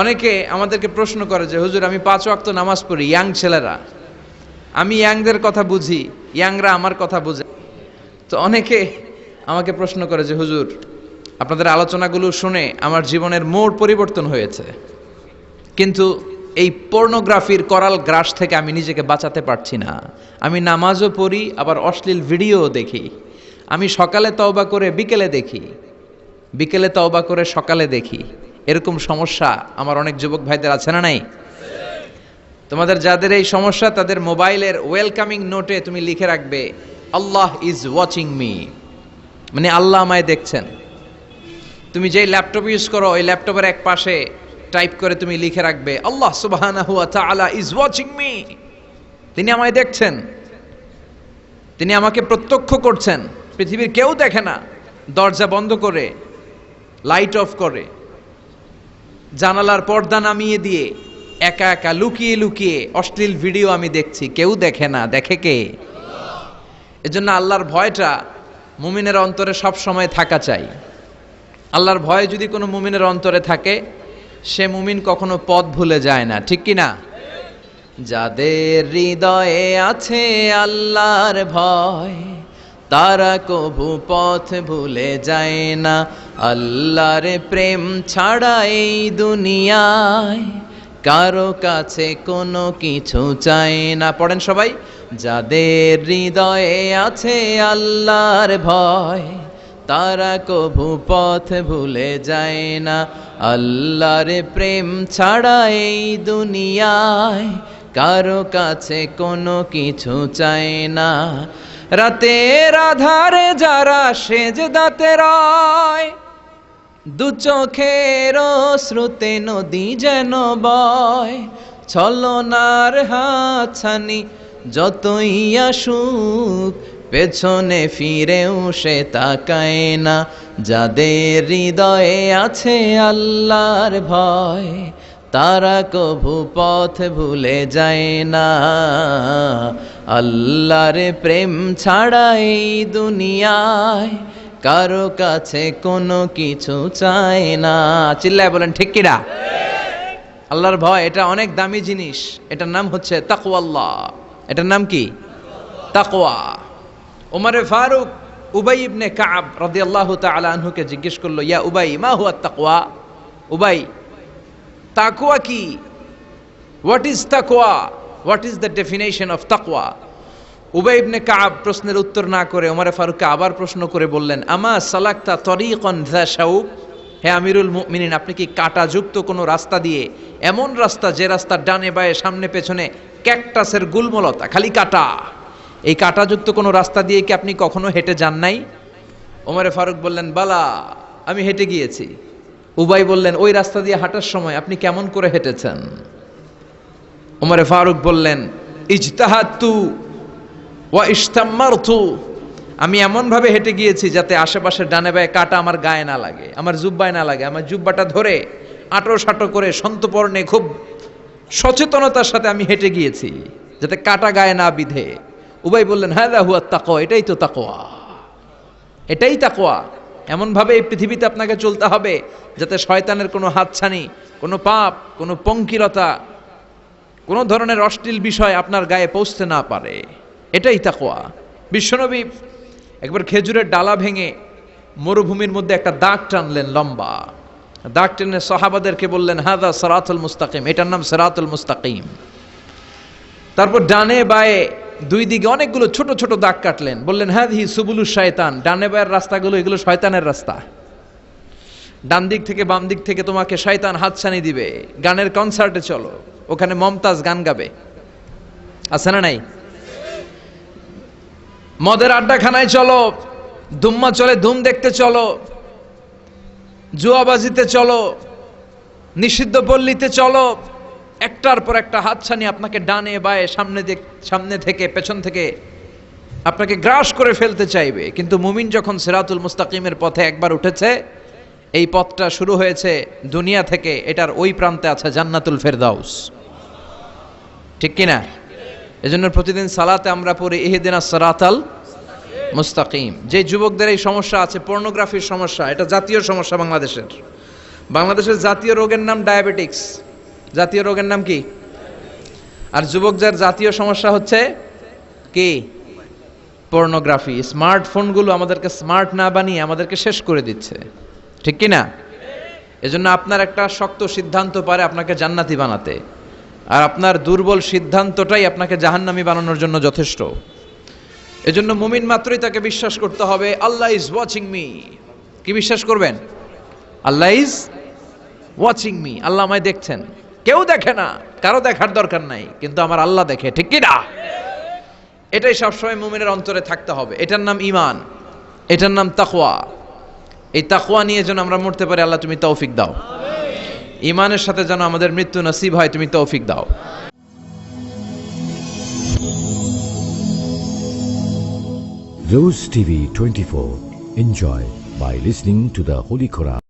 অনেকে আমাদেরকে প্রশ্ন করে যে হুজুর আমি 5 ওয়াক্ত নামাজ পড়ি, ইয়াং ছেলেরা, আমি ইয়াংদের কথা বুঝি, ইয়াংরা আমার কথা বুঝে। তো অনেকে আমাকে প্রশ্ন করে যে হুজুর আপনাদের আলোচনাগুলো শুনে আমার জীবনের মোড় পরিবর্তন হয়েছে, কিন্তু এই পর্নোগ্রাফির করাল গ্রাস থেকে আমি নিজেকে বাঁচাতে পারছি না। আমি নামাজও পড়ি, আবার অশ্লীল ভিডিওও দেখি। আমি সকালে তওবা করে বিকেলে দেখি, বিকেলে তওবা করে সকালে দেখি। এরকম সমস্যা আমার অনেক যুবক ভাইদের আছে না নাই? তোমাদের যাদের এই সমস্যা তাদের মোবাইলের ওয়েলকামিং নোটে তুমি লিখে রাখবে আল্লাহ ইজ ওয়াচিং মি, মানে আল্লাহ আমায় দেখছেন। তুমি যেই ল্যাপটপ ইউজ করো ওই ল্যাপটপের এক পাশে টাইপ করে তুমি লিখে রাখবে আল্লাহ সুবহানাহু ওয়া তাআলা ইজ ওয়াচিং মি, তিনি আমায় দেখছেন, তিনি আমাকে প্রত্যক্ষ করছেন। পৃথিবীর কেউ দেখে না, দরজা বন্ধ করে, লাইট অফ করে, জানালার পর্দা নামিয়ে দিয়ে একা একা লুকিয়ে লুকিয়ে অশ্লীল ভিডিও আমি দেখছি, কেউ দেখে না, দেখে কে? এজন্য আল্লাহর ভয়টা মুমিনের অন্তরে সব সময় থাকা চাই। আল্লাহর ভয় যদি কোনো মুমিনের অন্তরে থাকে, সে মুমিন কখনো পথ ভুলে যায় না, ঠিক কি না? যাদের হৃদয়ে আছে আল্লাহর ভয়, তারা কভু পথ ভুলে যায় না। আল্লাহর প্রেম ছাড়া এই দুনিয়ায় কারো কাছে কোনো কিছু চায় না। পড়েন সবাই, যাদের হৃদয়ে আছে আল্লাহর ভয়, তারা কভু পথ ভুলে যায় না। আল্লাহর প্রেম ছাড়া এই দুনিয়ায় কারো কাছে কোনো কিছু চায় না। রাতের আধারে যারা সেজদাতে রয়, দু চোখের শ্রুতে নদী যেন বয়। ছলনার হাতছানি যতই আসুক, পেছনে ফিরেও সে তাকায় না। যাদের হৃদয়ে আছে আল্লাহর ভয়, তারা কভু পথ ভুলে যায় না। আল্লাহর প্রেম ছাড়া এই দুনিয়ায় কারো কাছে কোনো কিছু চায় না। চিল্লায় বলেন ঠিক কিনা? আল্লাহর ভয় এটা অনেক দামি জিনিস। এটার নাম হচ্ছে তাকওয়াল্লাহ। এটার নাম কি? তাকওয়া। ওমরে ফারুক উবাই ইবনে কাব রাদিয়াল্লাহু তাআলা আনহুকে জিজ্ঞেস করলো, ইয়া উবাই মা হুয়া তাকওয়া? উবাই, তাকওয়া কি? হোয়াট ইজ তাকওয়া? What is the definition of তাকওয়া? উবাই ইবনে কাব প্রশ্নের উত্তর না করে ওমরে ফারুককে আবার প্রশ্ন করে বললেন, আমা সালাকতা তরিকান যা শাউক? হে আমিরুল মুমিনিন, আপনি কি কাঁটাযুক্ত কোনো রাস্তা দিয়ে, এমন রাস্তা যে রাস্তার ডানে বায়ে সামনে পেছনে ক্যাকটাসের গুল্মলতা, খালি কাঁটা, এই কাঁটাযুক্ত কোনো রাস্তা দিয়ে কি আপনি কখনো হেঁটে যান নাই? ওমরে ফারুক বললেন, বালা, আমি হেঁটে গিয়েছি। উবাই বললেন, ওই রাস্তা দিয়ে হাঁটার সময় আপনি কেমন করে হেঁটেছেন? ওমরে ফারুক বললেন, ইজতাহাদতু ওয়া ইশতাম্মারতু, আমি এমনভাবে হেঁটে গিয়েছি যাতে আশেপাশের ডানে বায়ে কাঁটা আমার গায়ে না লাগে, আমার জুব্বায় না লাগে। আমার জুব্বাটা ধরে আঁটো সাঁটো করে সন্তপর্ণে খুব সচেতনতার সাথে আমি হেঁটে গিয়েছি যাতে কাঁটা গায়ে না বিধে। উবাই বললেন, হাযা হুয়া তাকওয়া, এটাই তো তাকওয়া, এটাই তাকওয়া। এমনভাবে এই পৃথিবীতে আপনাকে চলতে হবে যাতে শয়তানের কোনো হাতছানি, কোনো পাপ, কোনো পঙ্কিলতা, কোনো ধরনের অশ্লীল বিষয় আপনার গায়ে পৌঁছতে না পারে। এটাই তাকওয়া। বিশ্বনবী একবার খেজুরের ডালা ভেঙে মরুভূমির মধ্যে একটা দাগ টানলেন, লম্বা দাগ টেনে সাহাবাদেরকে বললেন, হাযা সিরাতুল মুস্তাকিম, এটার নাম সিরাতুল মুস্তাকিম। তারপর ডানে বায়ে দুই দিকে অনেকগুলো ছোট ছোট দাগ কাটলেন, বললেন, হাযিহি সুবুলুশ শায়তান, ডানে বায়ের রাস্তাগুলো এগুলো শয়তানের রাস্তা। ডান দিক থেকে বাম দিক থেকে তোমাকে শয়তান হাতছানি দিবে। গানের কনসার্টে চলো, ওখানে মমতাজ গান গাবে, আছে না নাই? মদের আড্ডাখানায় চলো, দুম্মা চলে ধুম দেখতে চলো, জুয়াবাজিতে চলো, নিষিদ্ধ পল্লীতে চলো। একটার পর একটা হাতছানি আপনাকে ডানে বায়ে সামনে থেকে পেছন থেকে আপনাকে গ্রাস করে ফেলতে চাইবে। কিন্তু মুমিন যখন সিরাতুল মুস্তাকিমের পথে একবার উঠেছে, এই পথটা শুরু হয়েছে দুনিয়া থেকে, এটার ওই প্রান্তে আছে জান্নাতুল ফেরদাউস, ঠিক কিনা? এজন্য প্রতিদিন সালাতে আমরা পড়ি ইহদিনাস সিরাতাল মুস্তাকিম। যে যুবকদের এই সমস্যা আছে, পর্নোগ্রাফির সমস্যা, এটা জাতীয় সমস্যা বাংলাদেশের, বাংলাদেশের জাতীয় রোগের নাম ডায়াবেটিক্স। জাতীয় রোগের নাম কি? আর যুবকদের জাতীয় সমস্যা হচ্ছে কি? পর্নোগ্রাফি। স্মার্টফোনগুলো আমাদেরকে স্মার্ট না বানিয়ে আমাদেরকে শেষ করে দিচ্ছে, ঠিক কি না? এজন্য আপনার একটা শক্ত সিদ্ধান্ত পারে আপনাকে জান্নাতি বানাতে, আর আপনার দুর্বল সিদ্ধান্তটাই আপনাকে জাহান্নামী বানানোর জন্য যথেষ্ট। এজন্য মুমিন মাত্রই তাকে বিশ্বাস করতে হবে আল্লাহ ইজ ওয়াচিং মি। কি বিশ্বাস করবেন? আল্লাহ ইজ ওয়াচিং মি, আল্লাহ আমায় দেখছেন। কেউ দেখে না, কারো দেখার দরকার নাই, কিন্তু আমার আল্লাহ দেখে, ঠিক কি না? এটাই সবসময় মুমিনের অন্তরে থাকতে হবে। এটার নাম ঈমান, এটার নাম তাকওয়া। এই তাকওয়া নিয়ে যেন আমরা মরতে পারি, আল্লাহ তুমি তৌফিক দাও। ঈমানের সাথে যেন আমাদের মৃত্যু নসিব হয়, তুমি তৌফিক দাও। Rose TV 24. Enjoy by listening to the Holy Quran.